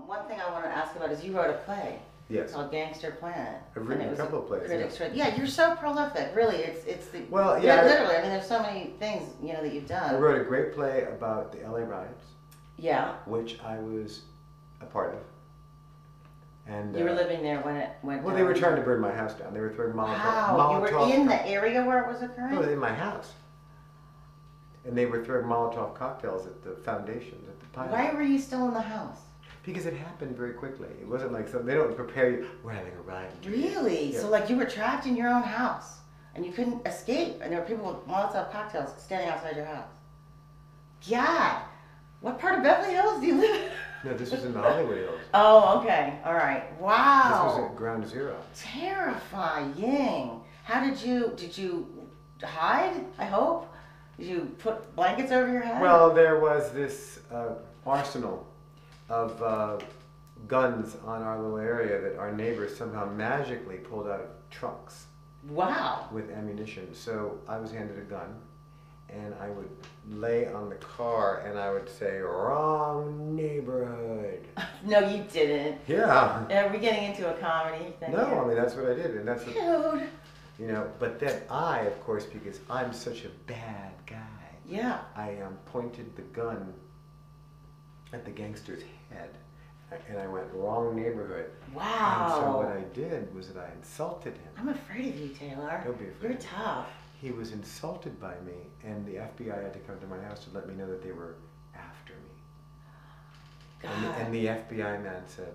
One thing I want to ask about is you wrote a play. Yes. Called Gangster Planet. I've written a couple of plays. Yeah, you're so prolific. Really, it's the. Well, yeah. Literally, I mean, there's so many things that you've done. I wrote a great play about the LA riots. Yeah. Which I was a part of. And you were living there when it went. Well, they were trying to burn my house down. They were throwing Molotov. Wow, you were in the area where it was occurring. No, in my house. And they were throwing Molotov cocktails at the foundations, at the pile. Why were you still in the house? Because it happened very quickly. It wasn't like they don't prepare you. We're having a riot. Really? Yeah. So like you were trapped in your own house and you couldn't escape, and there were people with Molotov cocktails standing outside your house. God, what part of Beverly Hills do you live in? No, this was in the Hollywood Hills. Oh, okay. All right. Wow. This was at ground zero. Terrifying. How did you hide? I hope. Did you put blankets over your head? Well, there was this arsenal of guns on our little area that our neighbors somehow magically pulled out of trunks. Wow. With ammunition. So I was handed a gun, and I would lay on the car and I would say, "Wrong neighborhood." No, you didn't. Yeah. Are we getting into a comedy thing? No, I mean that's what I did, and that's Dude. You know. But then I, of course, because I'm such a bad guy. Yeah. I pointed the gun at the gangster's head, and I went, "Wrong neighborhood." Wow. And so what I did was that I insulted him. I'm afraid of you, Taylor. Don't be afraid. You're tough. He was insulted by me, and the FBI had to come to my house to let me know that they were after me. God. And the FBI man said,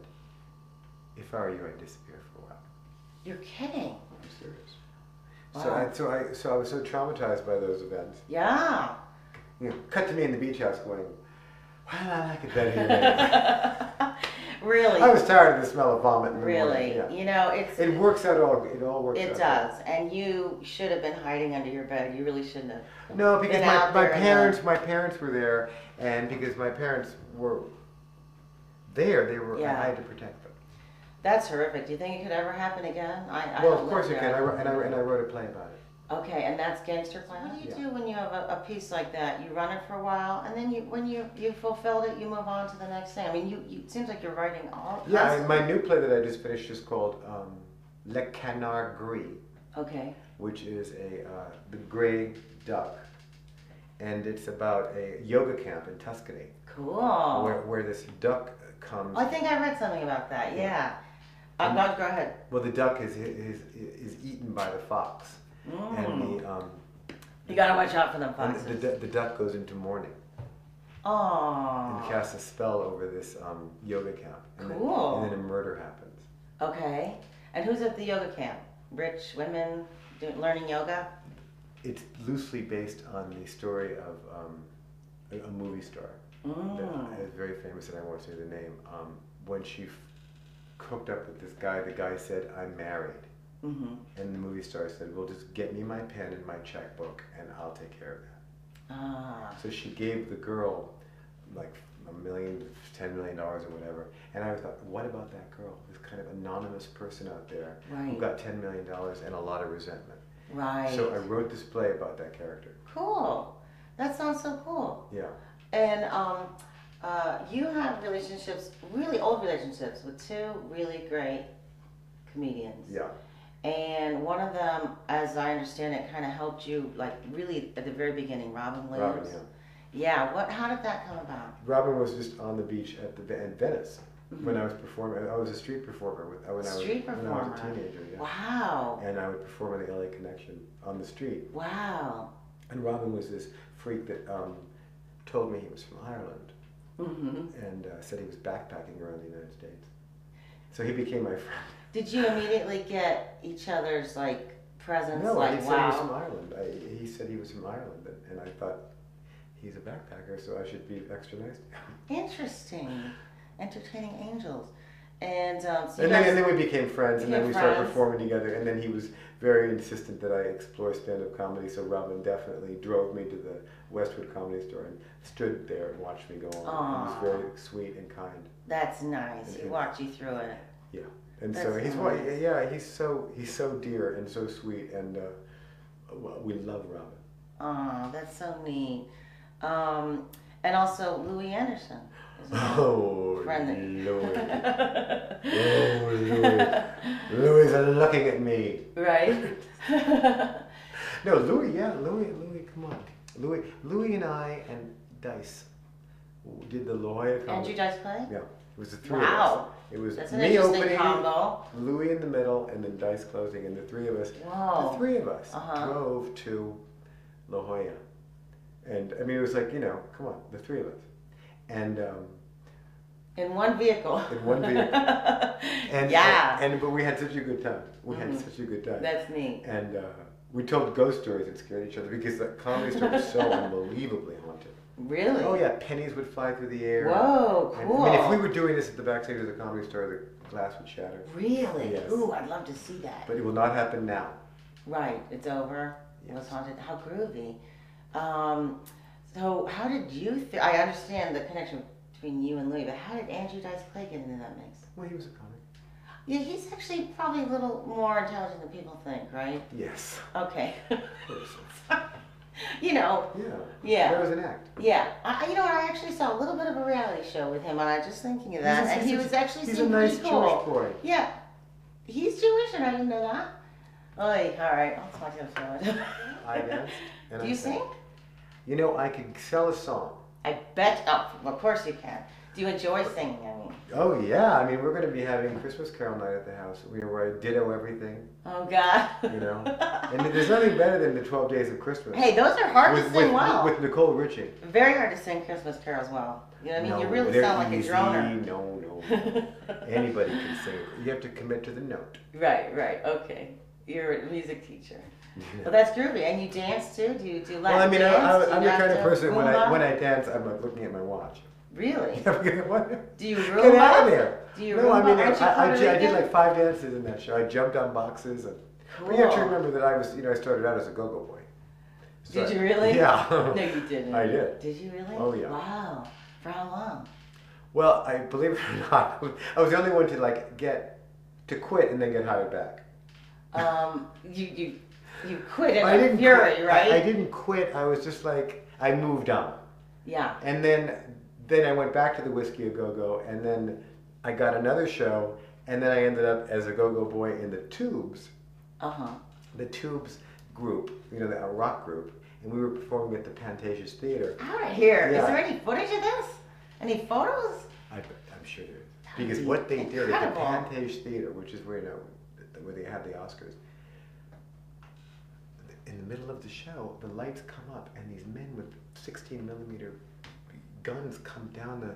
"If I were you, I'd disappear for a while." You're kidding. I'm serious. Wow. So I was so traumatized by those events. Yeah. You know, cut to me in the beach house going, "Why did I like it better here?" Really? I was tired of the smell of vomit in the really? morning. Yeah. You know, it works out all. It all works out. It does, and you should have been hiding under your bed. You really shouldn't have. No, because my parents were there, and because my parents were there, Yeah. I had to protect them. That's horrific. Do you think it could ever happen again? Well, of course it can. I wrote a play about it. Okay, and that's Gangster Planet. What do you do when you have a piece like that? You run it for a while, and then when you fulfilled it, you move on to the next thing. I mean, it seems like you're writing all. Yeah, my new play that I just finished is called Le Canard Gris. Okay. Which is the gray duck, and it's about a yoga camp in Tuscany. Cool. Where this duck comes. I think I read something about that. Yeah. Go ahead. Well, the duck is eaten by the fox. And you gotta watch out for them foxes. And the duck goes into mourning. Oh. And casts a spell over this yoga camp. And cool. And then a murder happens. Okay. And who's at the yoga camp? Rich women learning yoga? It's loosely based on the story of a movie star that is very famous, and I won't say the name. When she hooked up with this guy, the guy said, "I'm married." Mm-hmm. And the movie star said, "Well, just get me my pen and my checkbook, and I'll take care of that." Ah. So she gave the girl like $1 million, $10 million or whatever. And I thought, what about that girl? This kind of anonymous person out there who got $10 million and a lot of resentment. Right. So I wrote this play about that character. Cool. That sounds so cool. Yeah. And you have relationships, really old relationships, with two really great comedians. Yeah. And one of them, as I understand it, kind of helped you, like, really at the very beginning, Robin Williams. Robin, yeah. Yeah, how did that come about? Robin was just on the beach at Venice when I was performing. I was a street performer when I was a teenager. Yeah. Wow. And I would perform at the LA Connection on the street. Wow. And Robin was this freak that told me he was from Ireland and said he was backpacking around the United States. So he became my friend. Did you immediately get each other's like presence? No, like, he said he was from Ireland. He said he was from Ireland, and I thought he's a backpacker, so I should be extra nice to him. Interesting, entertaining angels, and then we became friends, and then we started performing together. And then he was very insistent that I explore stand-up comedy, so Robin definitely drove me to the Westwood Comedy Store and stood there and watched me go on. Aww. He was very sweet and kind. That's nice. He walked you through it. Yeah. And That's so nice. he's so dear and so sweet, and we love Robin. Oh, that's so neat. And also Louis Anderson. Oh, friend Louis. Oh, Louis. Louis are looking at me. Right? No, Louis, yeah, Louis, come on. Louis and I and Dice did the La Jolla comedy. Andrew Dice Clay? Yeah, it was the three of us. Wow. It was That's an me interesting opening, combo. Louis in the middle, and then Dice closing, and the three of us. Wow. The three of us Uh-huh. drove to La Jolla, and I mean it was like, you know, come on, the three of us, and in one vehicle. in one vehicle, and yeah. and but we had such a good time. We had such a good time. That's neat. And we told ghost stories and scared each other because the comedy store was so unbelievably haunted. Really? Oh yeah, pennies would fly through the air. Whoa, cool. And, I mean, if we were doing this at the backstage of the comedy store, the glass would shatter. Really? Yes. Ooh, I'd love to see that. But it will not happen now. Right, it's over. It was haunted. How groovy. So how did you, I understand the connection between you and Louis, but how did Andrew Dice Clay get into that mix? Well, he was a comic. Yeah, he's actually probably a little more intelligent than people think, right? Yes. Okay. Of course. You know. Yeah. Yeah. That was an act. Yeah. You know, I actually saw a little bit of a reality show with him, and I was just thinking of that, and he was actually he's seemed a nice pretty cool. Jewish boy. Yeah. He's Jewish, and I didn't know that. Oy, all right, I'll talk to him about it. I danced. And Do I you sang. sing? You know, I could sell a song. I bet. Oh, of course you can. Do you enjoy singing? I mean. Oh yeah, I mean we're going to be having Christmas Carol night at the house. Where I ditto everything. Oh God. You know, and there's nothing better than the 12 Days of Christmas. Hey, those are hard to sing well. With Nicole Richie. Very hard to sing Christmas carols well. You know what I mean? No, You really they're sound like easy. a droner. No. Anybody can sing. You have to commit to the note. Right. Okay. You're a music teacher. Well, that's groovy. And you dance too? Do you Latin Well, I mean, dance? I'm the kind of person when Roomba? I dance, I'm like looking at my watch. Really? What? Do you Roomba? Get out of there. Do you No, Roomba? I mean, Aren't you I Puerto did Rican? like 5 dances in that show. I jumped on boxes. And, Cool. But you have to remember that I was, you know, I started out as a go-go boy. So, Did you really? Yeah. No, you didn't. I did. Did you really? Oh, yeah. Wow. For how long? Well, I believe it or not, I was the only one to like to quit and then get hired back. You quit in a fury, right? I didn't quit. I was just like, I moved on. Yeah. And then I went back to the Whiskey a Go-Go, and then I got another show, and then I ended up as a go-go boy in the Tubes. Uh-huh. The Tubes group, you know, a rock group, and we were performing at the Pantages Theater. All right, here. Yeah. Is there any footage of this? Any photos? I'm sure there is. Because what they did at the incredible. Pantage Theater, which is where, you know, where they had the Oscars, in the middle of the show, the lights come up, and these men with 16mm guns come down and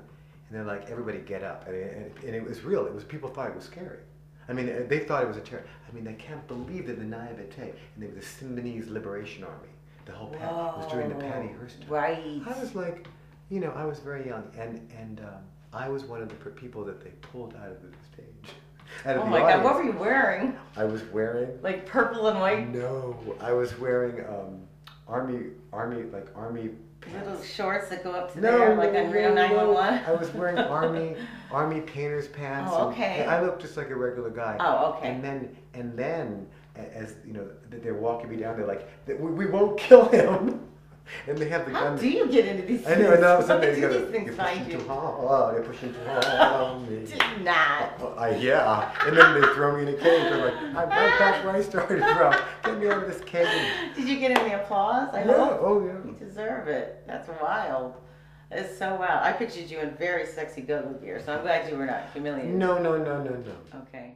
they're like, everybody get up. And it was real. It was, people thought it was scary. I mean, they thought it was a terror. I mean, they can't believe that the Naivete, and they were the Symbionese Liberation Army. The whole it was during the Patty Hearst time. Right. I was like, you know, I was very young, and I was one of the people that they pulled out of the stage. Out of Oh the my audience. God, what were you wearing? I was wearing. Like purple and white? No, I was wearing army pants. Little shorts that go up to No, there, like on Reno 911? I was wearing army painter's pants. Oh, okay. And I looked just like a regular guy. Oh, okay. And then, as you know, they're walking me down. They're like, we won't kill him. And they have the How gun. do you get into these I things? know, and all of a How sudden do these things find pushing you? too hard. Oh, they're pushing too hard on me. Did not. Yeah. And then they throw me in a cage. I'm like, I'm right back where I started from. Get me out of this cage. Did you get any applause? I Yeah. hope. Oh, yeah. You deserve it. That's wild. It's so wild. I pictured you in very sexy go-go gear, so I'm glad you were not humiliated. No. Okay.